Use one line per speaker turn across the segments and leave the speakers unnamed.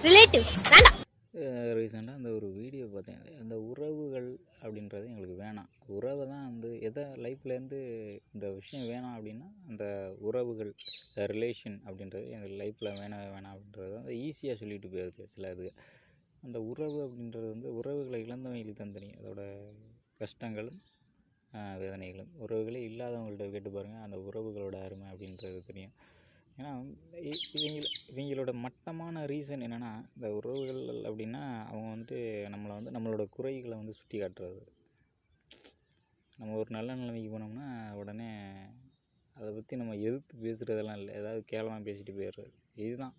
Relatives வேண்டாம்.
ரீசெண்டாக அந்த ஒரு வீடியோ பார்த்தேன். அந்த உறவுகள் அப்படின்றது எங்களுக்கு வேணாம். உறவை தான் வந்து எதை லைஃப்லேருந்து இந்த விஷயம் வேணாம் அப்படின்னா அந்த உறவுகள் ரிலேஷன் அப்படின்றது எங்கள் லைஃப்பில் வேணாம் வேணாம் அப்படின்றது வந்து ஈஸியாக சொல்லிட்டு போயிடுது சில இது. அந்த உறவு அப்படின்றது வந்து உறவுகளை இழந்தவங்களுக்கு தான் தெரியும் அதோட கஷ்டங்களும் வேதனைகளும். உறவுகளே இல்லாதவங்கள்ட்ட கேட்டு பாருங்கள் அந்த உறவுகளோட அருமை அப்படின்றது தெரியும். ஏன்னா இவங்களோட மட்டமான ரீசன் என்னென்னா இந்த உறவுகள் அப்படின்னா அவங்க வந்துட்டு நம்மளை வந்து நம்மளோட குறைகளை வந்து சுட்டி காட்டுறது. நம்ம ஒரு நல்ல நிலைமைக்கு போனோம்னா உடனே அதை பற்றி நம்ம எதிர்த்து பேசுகிறதெல்லாம் இல்லை, ஏதாவது கேவலமாக பேசிட்டு போயிடுறது. இதுதான்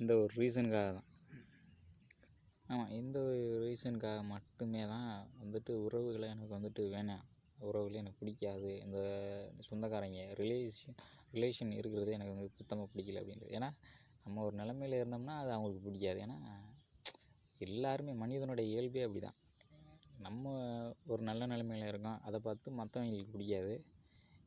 இந்த ஒரு ரீசனுக்காக தான். ஆமாம், இந்த ஒரு ரீசனுக்காக மட்டுமே தான் வந்துட்டு உறவுகளை எனக்கு வந்துட்டு வேணாம், உறவுகளே எனக்கு பிடிக்காது, இந்த சொந்தக்காரங்க ரிலேஷன் இருக்கிறது எனக்கு வந்து சுத்தமாக பிடிக்கல அப்படின்றது. ஏன்னா நம்ம ஒரு நிலமையில் இருந்தோம்னா அது அவங்களுக்கு பிடிக்காது. ஏன்னா எல்லாருமே மனிதனுடைய இயல்பே அப்படி தான். நம்ம ஒரு நல்ல நிலமையில் இருக்கோம், அதை பார்த்து மற்றவங்களுக்கு பிடிக்காது.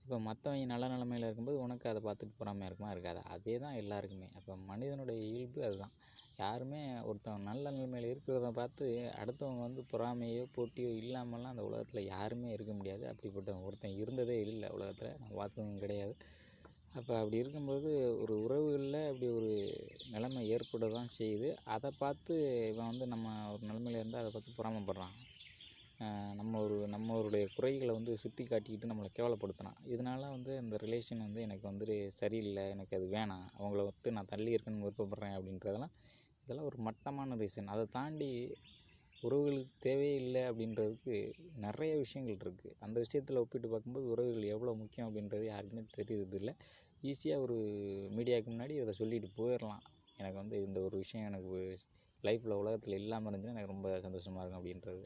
இப்போ மற்றவங்க நல்ல நிலமையில் இருக்கும்போது உனக்கு அதை பார்த்துட்டு பொறாமையாக இருக்குமா இருக்காது. அதே தான் எல்லாருக்குமே. அப்போ மனிதனுடைய இயல்பு அதுதான். யாருமே ஒருத்தவங்க நல்ல நிலைமையில் இருக்கிறத பார்த்து அடுத்தவங்க வந்து பொறாமையோ போட்டியோ இல்லாமல்லாம் அந்த உலகத்தில் யாருமே இருக்க முடியாது. அப்படிப்பட்டவங்க ஒருத்தன் இருந்ததே இல்லை உலகத்தில், நான் பார்த்ததும் கிடையாது. அப்போ அப்படி இருக்கும்போது ஒரு உறவுகளில் அப்படி ஒரு நிலைமை ஏற்பட தான் செய்யுது. அதை பார்த்து இவன் வந்து நம்ம ஒரு நிலைமையில் இருந்தால் அதை பார்த்து பொறாமைப்படுறான். நம்மளுடைய குறைகளை வந்து சுட்டி காட்டிக்கிட்டு நம்மளை கேவலப்படுத்தினான். இதனால் வந்து இந்த ரிலேஷன் வந்து எனக்கு வந்துட்டு சரியில்லை, எனக்கு அது வேணாம், அவங்கள விட்டு நான் தள்ளி இருக்கணும்னு விருப்பப்படுறேன் அப்படின்றதெல்லாம் இதெல்லாம் ஒரு மட்டமான ரீசன். அதை தாண்டி உறவுகளுக்கு தேவையில்லை அப்படின்றதுக்கு நிறைய விஷயங்கள் இருக்குது. அந்த விஷயத்தில் ஒப்பிட்டு பார்க்கும்போது உறவுகள் எவ்வளோ முக்கியம் அப்படின்றது யாருக்குமே தெரியறதில்லை. ஈஸியாக ஒரு மீடியாவுக்கு முன்னாடி அதை சொல்லிட்டு போயிடலாம். எனக்கு வந்து இந்த ஒரு விஷயம் எனக்கு லைஃப்பில் உலகத்தில் இல்லாமல் இருந்துச்சுன்னா எனக்கு ரொம்ப சந்தோஷமாக இருக்கும் அப்படின்றது.